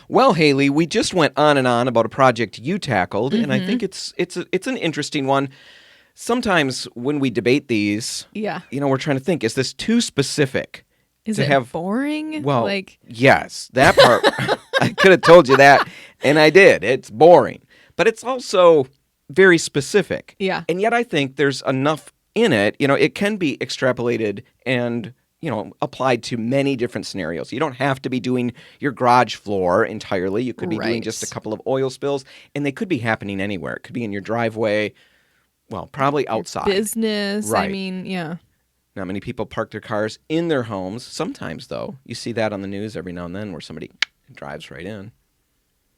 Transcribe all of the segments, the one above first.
Well, Haley, we just went on and on about a project you tackled, and I think it's an interesting one. Sometimes when we debate these, we're trying to think, is this too specific? Is it boring? Well, yes, that part, I could have told you that, and I did. It's boring, but it's also very specific. Yeah. And yet I think there's enough in it, it can be extrapolated and applied to many different scenarios. You don't have to be doing your garage floor entirely. You could be doing just a couple of oil spills, and they could be happening anywhere. It could be in your driveway. Well, probably outside. Your business. Right. I mean, yeah. Not many people park their cars in their homes. Sometimes, though, you see that on the news every now and then where somebody drives right in.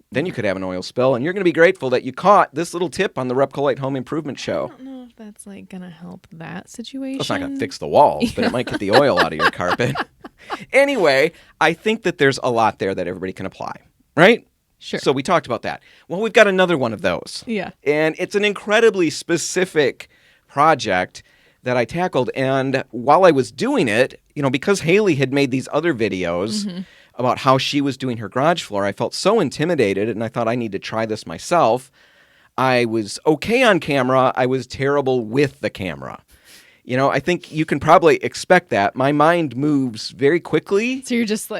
Then you could have an oil spill, and you're going to be grateful that you caught this little tip on the Repcolite Home Improvement Show. I don't know if that's going to help that situation. It's not going to fix the walls, but it might get the oil out of your carpet. Anyway, I think that there's a lot there that everybody can apply, right? Sure. So we talked about that. Well, we've got another one of those. Yeah. And it's an incredibly specific project that I tackled. And while I was doing it, because Haley had made these other videos about how she was doing her garage floor, I felt so intimidated, and I thought I need to try this myself. I was okay on camera. I was terrible with the camera. I think you can probably expect that. My mind moves very quickly. So you're just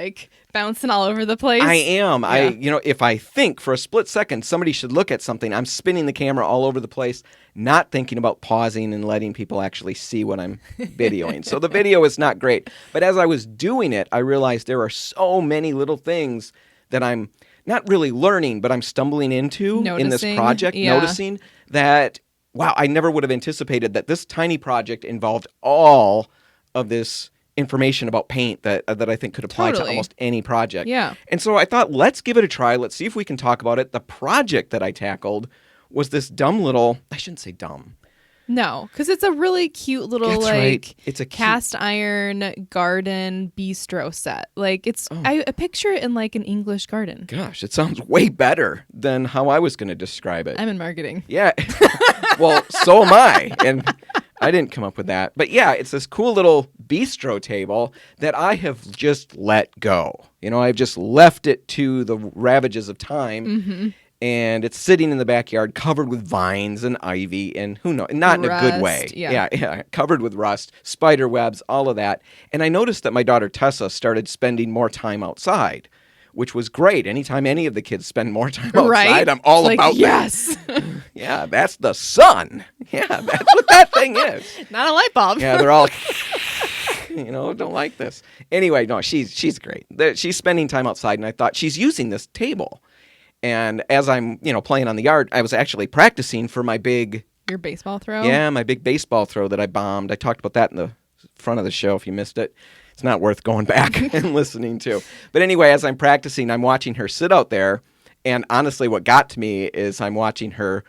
bouncing all over the place? I am. Yeah. If I think for a split second somebody should look at something, I'm spinning the camera all over the place, not thinking about pausing and letting people actually see what I'm videoing. So the video is not great. But as I was doing it, I realized there are so many little things that I'm not really learning, but I'm stumbling into in this project, noticing that, wow, I never would have anticipated that this tiny project involved all of this information about paint that I think could apply to almost any project. Yeah. And so I thought, let's give it a try. Let's see if we can talk about it. The project that I tackled was this dumb little, I shouldn't say dumb. No, because it's a really cute little It's a cast iron garden bistro set. I picture it in an English garden. Gosh, it sounds way better than how I was going to describe it. I'm in marketing. Yeah. Well, so am I. And I didn't come up with that. But yeah, it's this cool little bistro table that I have just let go. I've just left it to the ravages of time. Mm-hmm. And it's sitting in the backyard covered with vines and ivy and who knows, not rust, in a good way. Yeah, covered with rust, spider webs, all of that. And I noticed that my daughter Tessa started spending more time outside, which was great. Anytime any of the kids spend more time outside, I'm all about yes. that. Yeah, that's the sun. Yeah, that's what that thing is. Not a light bulb. Yeah, they're all, don't like this. Anyway, no, she's great. She's spending time outside, and I thought she's using this table. And as I'm, playing on the yard, I was actually practicing for my big... Your baseball throw? Yeah, my big baseball throw that I bombed. I talked about that in the front of the show if you missed it. It's not worth going back and listening to. But anyway, as I'm practicing, I'm watching her sit out there. And honestly, what got to me is I'm watching her,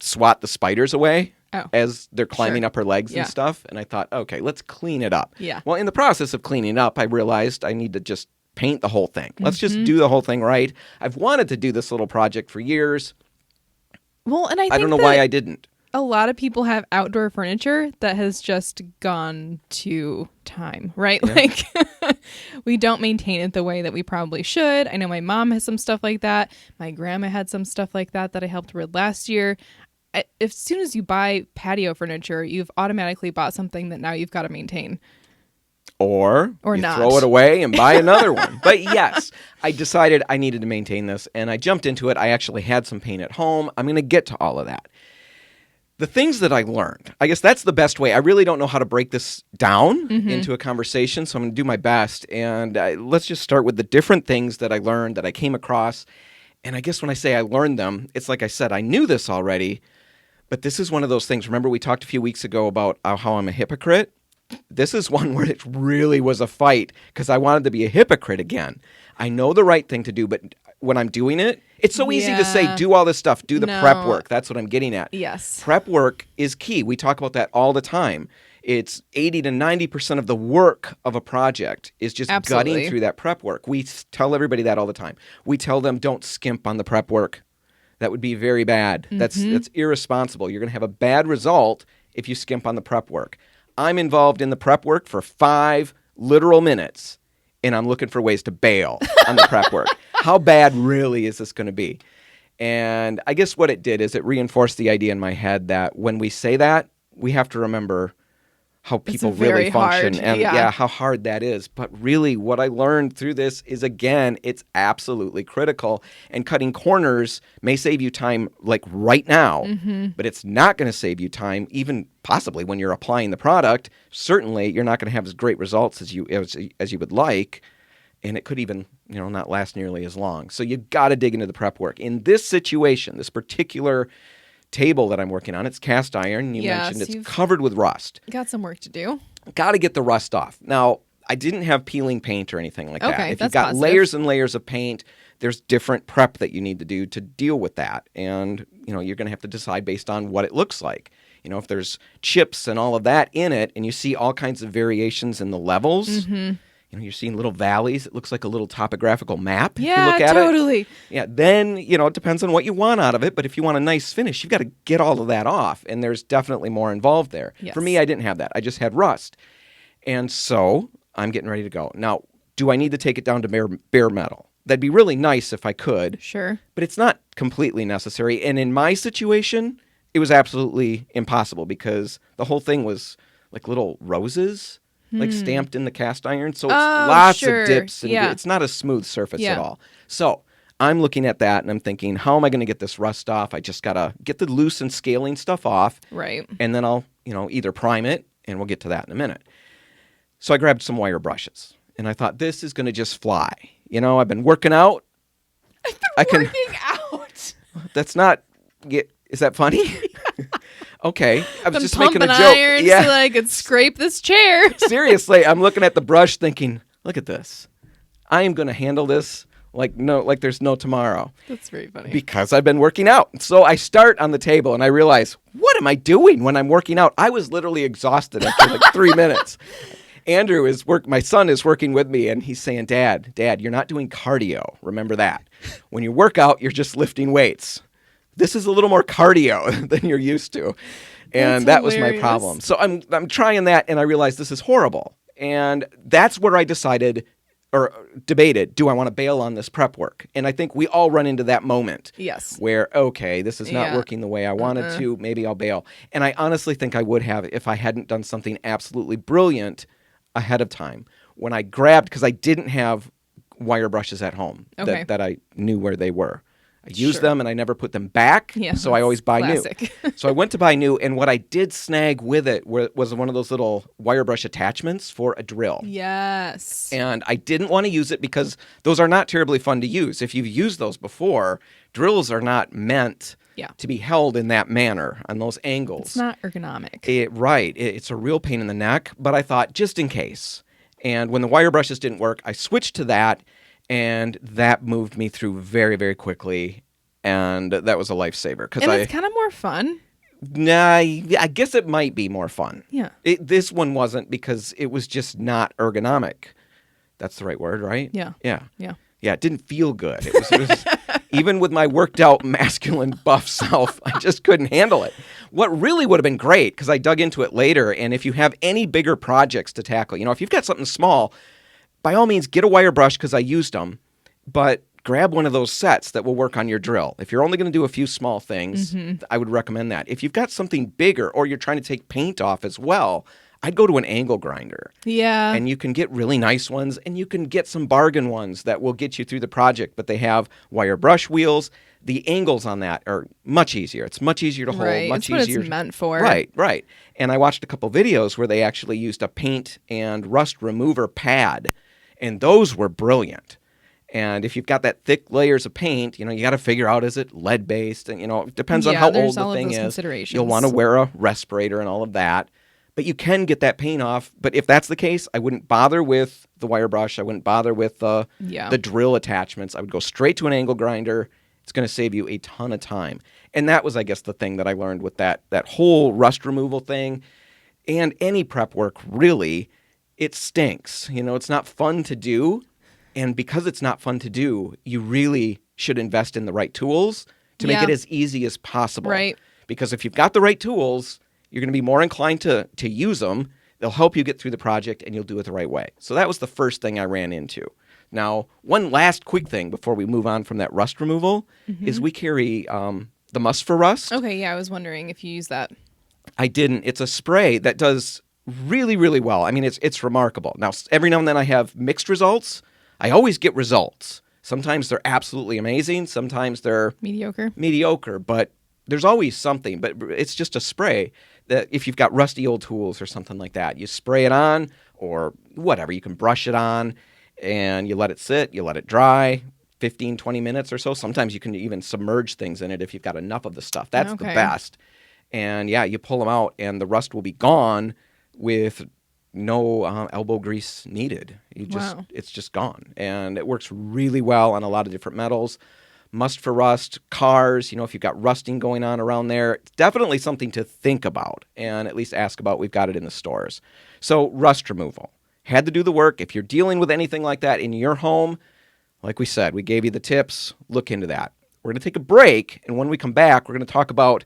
swat the spiders away as they're climbing up her legs and stuff. And I thought, okay, let's clean it up. Yeah. Well, in the process of cleaning up, I realized I need to just paint the whole thing. Let's just do the whole thing right. I've wanted to do this little project for years. Well, and I don't know why I didn't. A lot of people have outdoor furniture that has just gone to time, right? Yeah. We don't maintain it the way that we probably should. I know my mom has some stuff like that. My grandma had some stuff like that I helped rid last year. As soon as you buy patio furniture, you've automatically bought something that now you've got to maintain. Or you not. Throw it away and buy another one. But yes, I decided I needed to maintain this, and I jumped into it. I actually had some paint at home. I'm going to get to all of that. The things that I learned, I guess that's the best way. I really don't know how to break this down into a conversation, so I'm going to do my best. And let's just start with the different things that I learned, that I came across. And I guess when I say I learned them, it's like I said, I knew this already, but this is one of those things. Remember we talked a few weeks ago about how I'm a hypocrite? This is one where it really was a fight because I wanted to be a hypocrite again. I know the right thing to do, but when I'm doing it, it's so easy to say, do all this stuff, do the prep work. That's what I'm getting at. Yes. Prep work is key. We talk about that all the time. It's 80 to 90% of the work of a project is just gutting through that prep work. We tell everybody that all the time. We tell them don't skimp on the prep work. That would be very bad. That's irresponsible. You're going to have a bad result if you skimp on the prep work. I'm involved in the prep work for 5 literal minutes, and I'm looking for ways to bail on the prep work. How bad really is this going to be? And I guess what it did is it reinforced the idea in my head that when we say that, we have to remember how people really function and how hard that is. But really what I learned through this is, again, it's absolutely critical. And cutting corners may save you time like right now, but it's not going to save you time even possibly when you're applying the product. Certainly you're not going to have as great results as you would like. And it could even, not last nearly as long. So you've got to dig into the prep work. In this situation, this particular table that I'm working on, it's cast iron. You mentioned it's covered with rust. Got some work to do. Got to get the rust off. Now, I didn't have peeling paint or anything like that. If you've got positive. layers and layers of paint, there's different prep that you need to do to deal with that. And, you're going to have to decide based on what it looks like. If there's chips and all of that in it, and you see all kinds of variations in the levels, you're seeing little valleys. It looks like a little topographical map if you look at totally. it. Yeah, then, it depends on what you want out of it. But if you want a nice finish, you've got to get all of that off. And there's definitely more involved there. Yes. For me, I didn't have that. I just had rust. And so I'm getting ready to go. Now, do I need to take it down to bare metal? That'd be really nice if I could. Sure. But it's not completely necessary. And in my situation, it was absolutely impossible because the whole thing was like little roses. Like stamped in the cast iron. So it's lots of dips. And it's not a smooth surface at all. So I'm looking at that and I'm thinking, how am I going to get this rust off? I just got to get the loose and scaling stuff off. Right. And then I'll, either prime it, and we'll get to that in a minute. So I grabbed some wire brushes and I thought, this is going to just fly. I've been working out. Working out. That's not, is that funny? Okay, I was just making a joke. Irons so that I could scrape this chair. Seriously, I'm looking at the brush thinking, look at this. I am going to handle this like there's no tomorrow. That's very funny. Because I've been working out. So I start on the table and I realize, what am I doing when I'm working out? I was literally exhausted after like 3 minutes. Andrew my son is working with me and he's saying, Dad, you're not doing cardio. Remember that. When you work out, you're just lifting weights. This is a little more cardio than you're used to. And that was my problem. So I'm trying that and I realized this is horrible. And that's where I decided or debated, do I want to bail on this prep work? And I think we all run into that moment. Yes. Where, okay, this is not working the way I wanted to. Maybe I'll bail. And I honestly think I would have if I hadn't done something absolutely brilliant ahead of time. When I grabbed, because I didn't have wire brushes at home that I knew where they were. I used them and I never put them back, so I always buy new. So I went to buy new, and what I did snag with it was one of those little wire brush attachments for a drill. Yes. And I didn't want to use it because those are not terribly fun to use. If you've used those before, drills are not meant to be held in that manner on those angles. It's not ergonomic. It's a real pain in the neck, but I thought just in case. And when the wire brushes didn't work, I switched to that. And that moved me through very, very quickly, and that was a lifesaver. And it's kind of more fun. Nah, I guess it might be more fun. Yeah. This one wasn't because it was just not ergonomic. That's the right word, right? Yeah. Yeah. Yeah. Yeah, it didn't feel good. It was even with my worked out, masculine, buff self, I just couldn't handle it. What really would have been great, because I dug into it later, and if you have any bigger projects to tackle, if you've got something small, by all means, get a wire brush because I used them, but grab one of those sets that will work on your drill. If you're only going to do a few small things, I would recommend that. If you've got something bigger or you're trying to take paint off as well, I'd go to an angle grinder. Yeah. And you can get really nice ones, and you can get some bargain ones that will get you through the project, but they have wire brush wheels. The angles on that are much easier. It's much easier to hold, much That's easier. what it's meant for. Right. And I watched a couple videos where they actually used a paint and rust remover pad. And those were brilliant. And if you've got that thick layers of paint, you got to figure out, is it lead-based? And, it depends on how old the thing is. You'll want to wear a respirator and all of that. But you can get that paint off. But if that's the case, I wouldn't bother with the wire brush. I wouldn't bother with the drill attachments. I would go straight to an angle grinder. It's going to save you a ton of time. And that was, I guess, the thing that I learned with that whole rust removal thing. And any prep work, really, it stinks. It's not fun to do. And because it's not fun to do, you really should invest in the right tools to make it as easy as possible. Right. Because if you've got the right tools, you're going to be more inclined to use them They'll help you get through the project, and you'll do it the right way. So that was the first thing I ran into. Now, one last quick thing before we move on from that rust removal is we carry the Must for Rust. Okay, yeah, I was wondering if you use that. I didn't. It's a spray that does really, really well. I mean, it's remarkable. Now, every now and then I have mixed results. I always get results. Sometimes they're absolutely amazing. Sometimes they're mediocre, but there's always something. But it's just a spray that if you've got rusty old tools or something like that, you spray it on or whatever. You can brush it on and you let it sit. You let it dry 15, 20 minutes or so. Sometimes you can even submerge things in it if you've got enough of the stuff. That's the best. And yeah, you pull them out and the rust will be gone with no elbow grease needed. It's just gone. And it works really well on a lot of different metals. Must for Rust, cars, if you've got rusting going on around there, it's definitely something to think about and at least ask about. We've got it in the stores. So rust removal. Had to do the work. If you're dealing with anything like that in your home, like we said, we gave you the tips. Look into that. We're going to take a break, and when we come back, we're going to talk about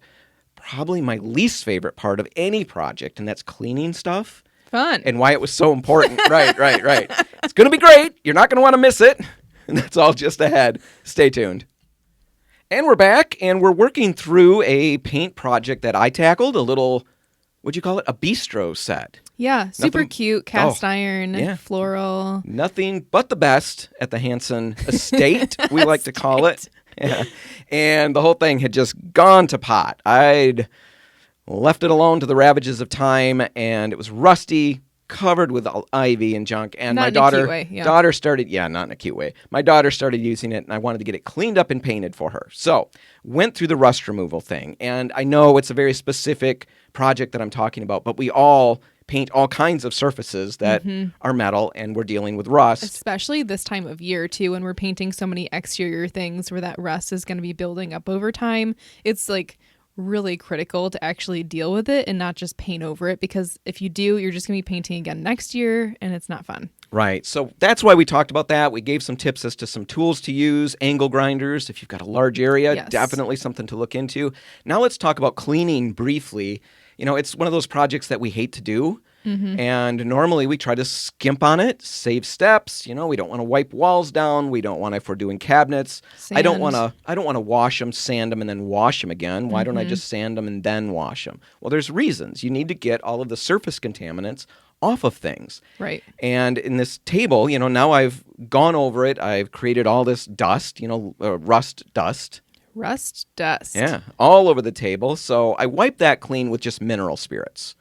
probably my least favorite part of any project, and that's cleaning stuff. Fun. And why it was so important. Right. It's going to be great. You're not going to want to miss it. And that's all just ahead. Stay tuned. And we're back, and we're working through a paint project that I tackled, a little, what'd you call it? A bistro set. Yeah, super cute, cast iron, floral. Nothing but the best at the Hanson estate, we like to call it. Yeah. And the whole thing had just gone to pot. I'd left it alone to the ravages of time, and it was rusty, covered with ivy and junk. And my daughter started, not in a cute way. My daughter started using it, and I wanted to get it cleaned up and painted for her. So went through the rust removal thing. And I know it's a very specific project that I'm talking about, but we all paint all kinds of surfaces that are metal, and we're dealing with rust. Especially this time of year, too, when we're painting so many exterior things where that rust is going to be building up over time. It's like really critical to actually deal with it and not just paint over it, because if you do, you're just going to be painting again next year, and it's not fun. Right. So that's why we talked about that. We gave some tips as to some tools to use, angle grinders. If you've got a large area, definitely something to look into. Now let's talk about cleaning briefly. It's one of those projects that we hate to do. And normally we try to skimp on it, save steps. We don't want to wipe walls down. We don't want to, if we're doing cabinets. Sand. I don't want to wash them, sand them, and then wash them again. Why don't I just sand them and then wash them? Well, there's reasons. You need to get all of the surface contaminants off of things. Right. And in this table, now I've gone over it. I've created all this dust, rust dust. Rust dust. Yeah, all over the table. So I wiped that clean with just mineral spirits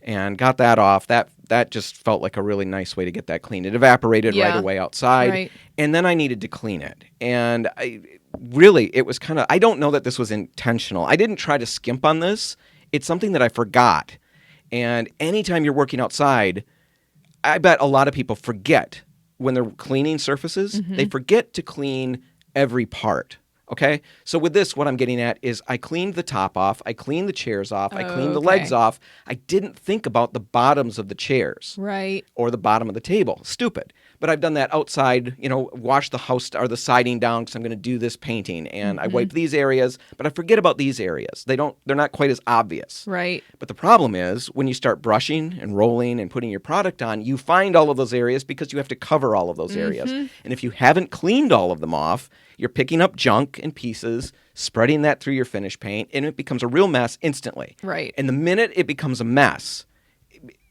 and got that off. That just felt like a really nice way to get that clean. It evaporated right away outside. Right. And then I needed to clean it. And it was kind of, I don't know that this was intentional. I didn't try to skimp on this. It's something that I forgot. And anytime you're working outside, I bet a lot of people forget when they're cleaning surfaces, they forget to clean every part. Okay, so with this, what I'm getting at is I cleaned the top off, I cleaned the chairs off, I cleaned the legs off. I didn't think about the bottoms of the chairs. Right. Or the bottom of the table. Stupid. But I've done that outside, wash the house or the siding down because I'm going to do this painting. And I wipe these areas, but I forget about these areas. They're not quite as obvious. Right. But the problem is when you start brushing and rolling and putting your product on, you find all of those areas because you have to cover all of those areas. And if you haven't cleaned all of them off, you're picking up junk and pieces, spreading that through your finish paint, and it becomes a real mess instantly. Right. And the minute it becomes a mess,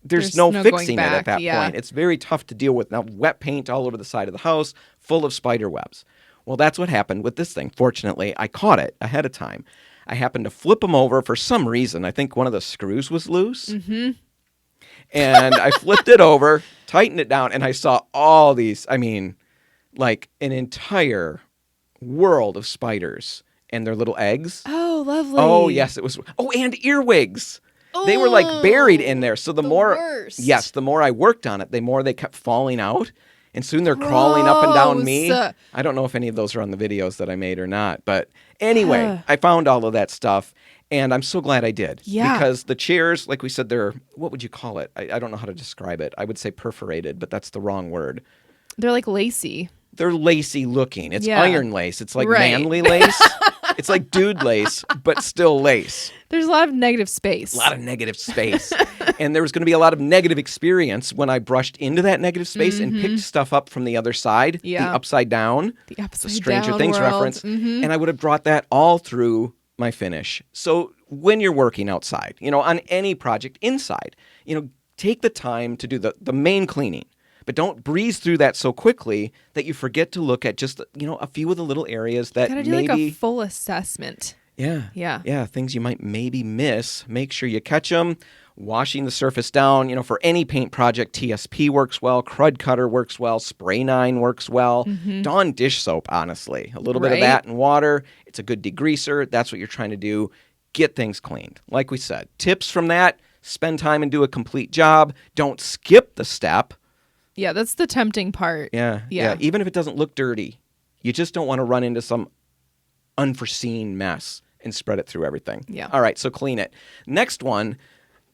there's no fixing it at that point. It's very tough to deal with. Now, wet paint all over the side of the house, full of spider webs. Well, that's what happened with this thing. Fortunately, I caught it ahead of time. I happened to flip them over for some reason. I think one of the screws was loose. And I flipped it over, tightened it down, and I saw all these, like an entire world of spiders and their little eggs. Oh, lovely. Oh, yes, it was. Oh, and earwigs. They were like buried in there. So the more, worst. Yes, the more I worked on it, the more they kept falling out. And soon they're crawling up and down me. I don't know if any of those are on the videos that I made or not. But anyway, I found all of that stuff. And I'm so glad I did. Yeah. Because the chairs, like we said, they're, what would you call it? I don't know how to describe it. I would say perforated, but that's the wrong word. They're like lacy. They're lacy looking. It's iron lace. It's like manly lace. It's like dude lace, but still lace. There's a lot of negative space. A lot of negative space. And there was going to be a lot of negative experience when I brushed into that negative space and picked stuff up from the other side, the upside down, the Stranger Things world. reference. And I would have brought that all through my finish. So when you're working outside, on any project inside, take the time to do the main cleaning. But don't breeze through that so quickly that you forget to look at just, a few of the little areas that gotta do maybe... like a full assessment. Yeah, things you might maybe miss. Make sure you catch them. Washing the surface down, for any paint project, TSP works well, Crud Cutter works well, Spray 9 works well, Dawn dish soap, honestly. A little bit of that in water. It's a good degreaser. That's what you're trying to do. Get things cleaned. Like we said, tips from that, spend time and do a complete job. Don't skip the step. Yeah, that's the tempting part. Yeah. Even if it doesn't look dirty, you just don't want to run into some unforeseen mess and spread it through everything. Yeah. All right, so clean it. Next one,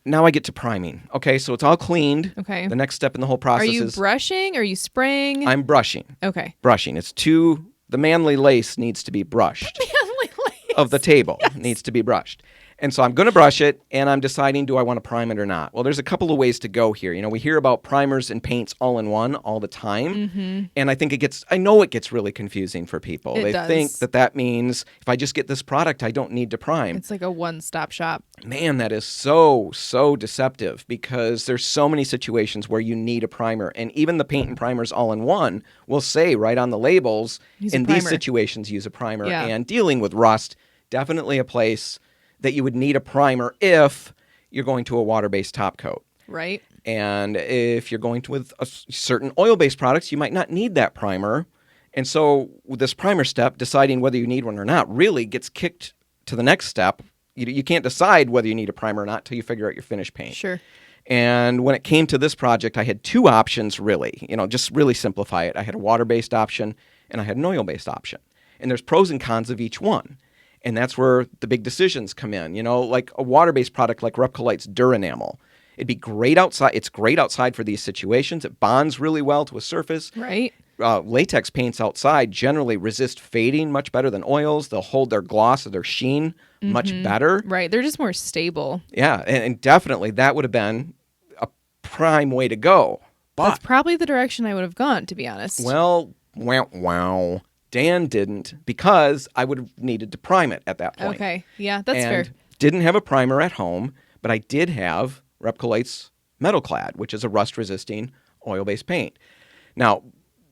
now I get to priming. Okay, so it's all cleaned. Okay. The next step in the whole process is... Are you brushing? Are you spraying? I'm brushing. Okay. Brushing. The manly lace needs to be brushed. Manly lace. Of the table needs to be brushed. And so I'm going to brush it, and I'm deciding, do I want to prime it or not? Well, there's a couple of ways to go here. We hear about primers and paints all in one all the time. And I think I know it gets really confusing for people. They think that means if I just get this product, I don't need to prime. It's like a one-stop shop. Man, that is so deceptive because there's so many situations where you need a primer. And even the paint and primers all in one will say right on the labels, in these situations, use a primer. Yeah. And dealing with rust, definitely a place that you would need a primer if you're going to a water-based top coat. Right. And if you're going with certain oil-based products, you might not need that primer. And so with this primer step, deciding whether you need one or not really gets kicked to the next step. You can't decide whether you need a primer or not until you figure out your finish paint. Sure. And when it came to this project, I had two options really, just really simplify it. I had a water-based option and I had an oil-based option. And there's pros and cons of each one. And that's where the big decisions come in. Like a water-based product like Repcolite's Durenamel. It'd be great outside. It's great outside for these situations. It bonds really well to a surface. Right. Latex paints outside generally resist fading much better than oils. They'll hold their gloss or their sheen much better. Right. They're just more stable. Yeah. And definitely that would have been a prime way to go. But, that's probably the direction I would have gone, to be honest. Well, wow. Dan didn't because I would have needed to prime it at that point. Okay. Yeah, that's fair. Didn't have a primer at home, but I did have Repcolite's Metal Clad, which is a rust-resisting oil-based paint. Now,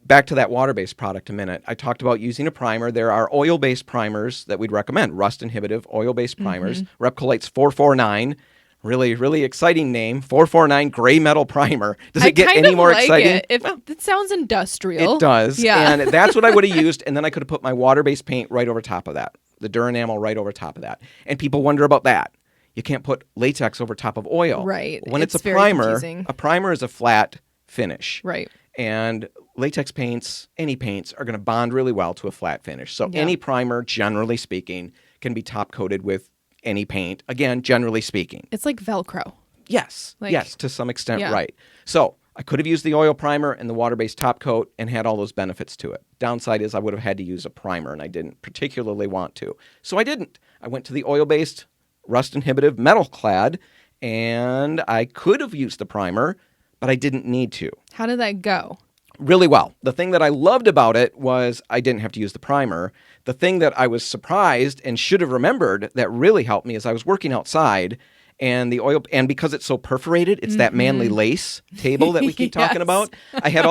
back to that water-based product a minute. I talked about using a primer. There are oil-based primers that we'd recommend, rust-inhibitive oil-based primers. Repcolite's 449. Really, really exciting name. 449 Gray Metal Primer. Does it get any more exciting? It sounds industrial. It does. Yeah. And that's what I would have used. And then I could have put my water-based paint right over top of that. The Durenamel right over top of that. And people wonder about that. You can't put latex over top of oil. Right. When it's a very primer, confusing. a primer is a flat finish. Right. And latex paints, any paints, are going to bond really well to a flat finish. So any primer, generally speaking, can be top-coated with any paint. Again, generally speaking. It's like Velcro. Yes. Yes, to some extent, right. So I could have used the oil primer and the water-based top coat and had all those benefits to it. Downside is I would have had to use a primer, and I didn't particularly want to. So I didn't. I went to the oil-based, rust-inhibitive Metal Clad, and I could have used the primer, but I didn't need to. How did that go? Really well. The thing that I loved about it was I didn't have to use the primer. The thing that I was surprised and should have remembered that really helped me is I was working outside and the oil, and because it's so perforated, it's that manly lace table that we keep talking about. I had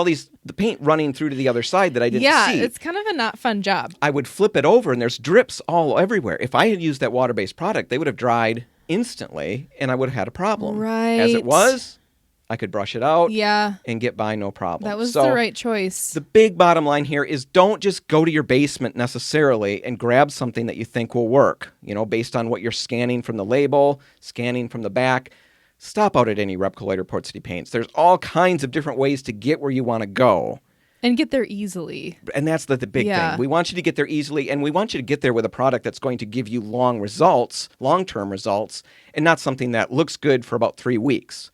the paint running through to the other side that I didn't see. Yeah, it's kind of a not fun job. I would flip it over and there's drips all everywhere. If I had used that water-based product, they would have dried instantly and I would have had a problem. Right. As it was, I could brush it out Yeah. and get by no problem. That was the right choice. The big bottom line here is don't just go to your basement necessarily and grab something that you think will work, based on what you're scanning from the label, scanning from the back. Stop out at any Repcolite or Port City Paints. There's all kinds of different ways to get where you want to go. And get there easily. And that's the big thing. We want you to get there easily, and we want you to get there with a product that's going to give you long-term results, and not something that looks good for about 3 weeks.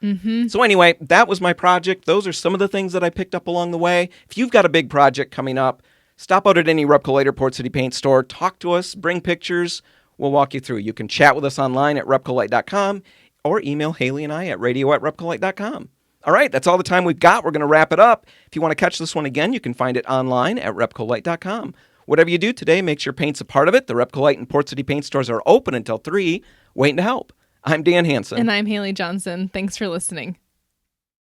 So anyway, that was my project. Those are some of the things that I picked up along the way. If you've got a big project coming up, stop out at any Repcolite or Port City Paint store. Talk to us. Bring pictures. We'll walk you through. You can chat with us online at repcolite.com, or email Haley and I at radio@repcolite.com. All right, that's all the time we've got. We're going to wrap it up. If you want to catch this one again, you can find it online at repcolite.com. Whatever you do today, make sure paint's a part of it. The Repcolite and Port City paint stores are open until 3, waiting to help. I'm Dan Hansen. And I'm Haley Johnson. Thanks for listening.